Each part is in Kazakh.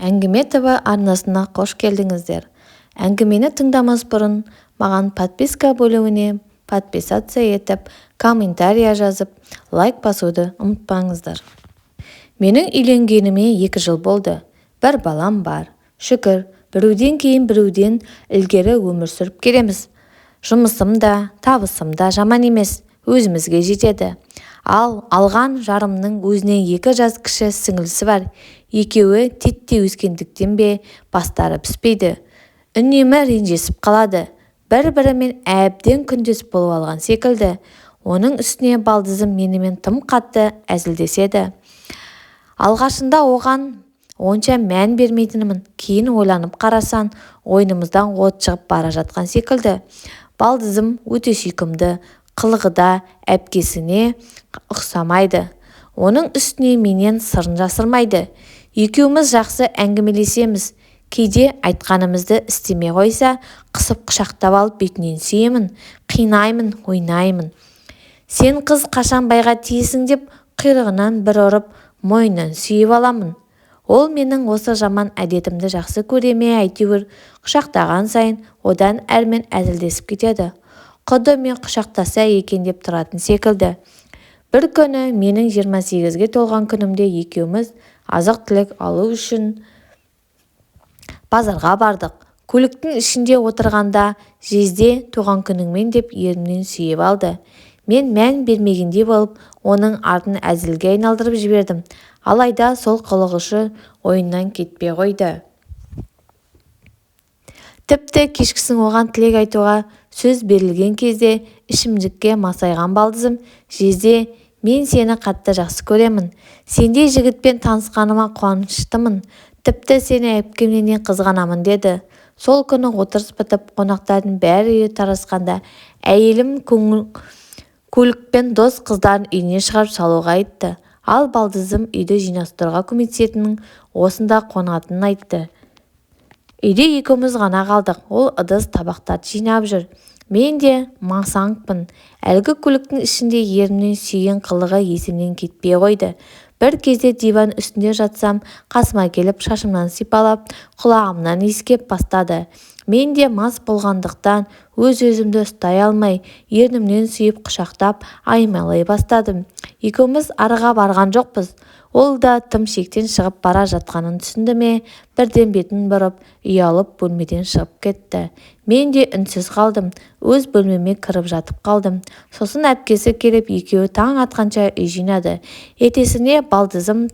Әңгіме ТВ арнасына қош келдіңіздер. Әңгімені тыңдамас бұрын маған подписка бөлігіне подписация етіп, комментария жазып, лайк басуды ұмытпаңыздар. Менің үйленгеніме 2 жыл болды. Бір балам бар. Шүкір, біреуден кейін біреуден ілгері өмір сүріп келеміз. Жұмысым да, табысым да жаман емес, өзімізге жетеді. Ал алған жарымның өзінен 2 жас кіші сіңілісі бар. Екеуі тетте өскендіктен бе бастары піспейді. Үнемі ренжесіп қалады. Бір-бірімен әбден күндес болып алған секілді. Оның үстіне балдызым менімен тым қатты әзілдеседі. Алғашында оған онша мән бермейтінмін. Кейін ойланып қарасан, ойнымыздан от шығып бара жатқан секілді. Балдызым өте сүйкімді, қылығы да әпкесіне ұқсамайды. Оның үстіне менен сырын жасырмайды. Екеуміз жақсы әңгімелесеміз. Кейде айтқанымызды істемей қойса, қысып құшақтап алып бетінен сүйемін, қинаймын, ойнаймын. Сен қыз қашан байға тиесің деп құйрығынан бір ұрып, мойнынан сүйіп аламын. Ол менің осы жаман әдетімді жақсы көре ме әйтеуір, құшақтаған сайын одан әрмен әзілдесіп кетеді. Құдды мен құшақтаса екен деп тұратын секілді. Бір күні менің 28-ге толған күнімде екеуміз азық-түлік алу үшін базарға бардық. Көліктің ішінде отырғанда жезде туған күніңмен деп ерінен сүйіп алды. Мен мән бермегендей болып, оның артын әзілге айналдырып жібердім. Алайда сол қылығышы ойыннан кетпей қойды. Тіпті кешкісін оған тілек айтуға сөз берілген кезде ішімдікке масайған балдызым, жезде, мен сені қатты жақсы көремін. Сендей жігітпен танысқаныма қуаныштымын. Тіпті сені әпкемнен қызғанамын деді. Сол күні отырыс бітіп, қонақтардың бәрі үйге тарасқанда, әйелім көлікпен дос қыздарын үйіне шығарып салуға айтты. Ал балдызым үйді жинастыруға көмектесетінін, осында қонатынын айтты. Үйде екеуміз ғана қалдық. Ол ыдыс табақтарды жинап жүр. Мен де масаңпын. Әлгі көліктің ішінде ерімнен сүйген қылығы есімнен кетпей қойды. Бір кезде диван үстінде жатсам, қасыма келіп шашымнан сипалап, құлағымнан иіскеп бастады. Мен де мас болғандықтан өз-өзімді ұстай алмай, ернімнен сүйіп құшақтап аймалай бастадым. Екеуміз арыға барған жоқпыз. Ол да тым шектен шығып бара жатқанын түсінді ме, бірден бетін бұрып, ұялып бөлмеден шығып кетті. Мен де үнсіз қалдым. Өз бөлмеме кіріп жатып қалдым. Сосын әпкесі келіп, екеуі таң атқанша үй жинады. Ертесіне балдызым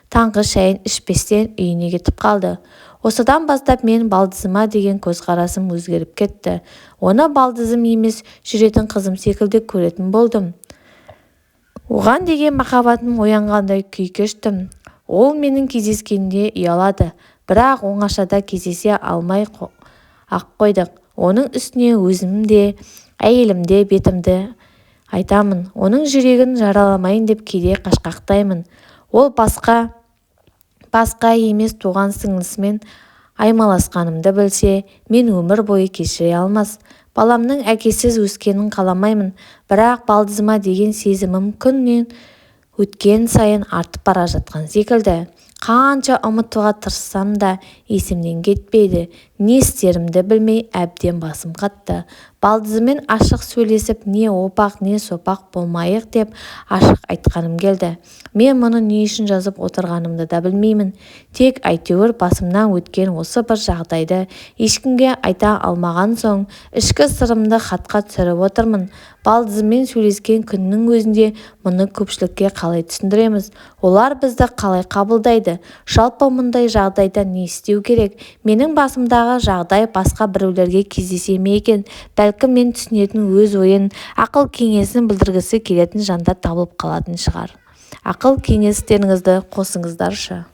таңғы шайын ішпестен үйіне кетіп қалды. Осыдан бастап мен балдызыма деген көзқарасым өзгеріп кетті. Оны балдызым емес, жүретін қызым секілді көретін болдым. Оған деген махаббатым оянғандай күй кештім. Ол менің кездескенде ұялады, бірақ оңашада кездесе алмай ақ қойдық. Оның үстіне өзім де, әйелім де бетімді айтамын. Оның жүрегін жараламайын деп кейде қашқақтаймын. Ол басқа емес туған сіңлісімен аймаласқанымды білсе, мен өмір бойы кешіре алмас. Баламның әкесіз өскенін қаламаймын, бірақ балдызыма деген сезімім күннен өткен сайын артып бара жатқан секілді. Қанша ұмытуға тырыссам да есімнен кетпейді. Не істерімді білмей әбден басым қатты. Балдызымен ашық сөйлесіп, не опақ, не сопақ болмайық деп ашық айтқаным келді. Мен мұны не үшін жазып отырғанымды да білмеймін. Тек әйтеуір басымнан өткен осы бір жағдайды ешкімге айта алмаған соң, ішкі сырымды хатқа түсіріп отырмын. Балдызымен сөйлескен күннің өзінде мұны көпшілікке қалай түсіндіреміз? Олар бізді қалай қабылдайды? Жалпы мұндай жағдайда не істеу керек? Менің басымдағы жағдай басқа біреулерге кездесе ме екен? Бәлкім мен түсінетін өз ойын, ақыл кеңесін білдіргісі келетін жандар табылып қалатын шығар. Ақыл кеңестеріңізді қосыңыздаршы.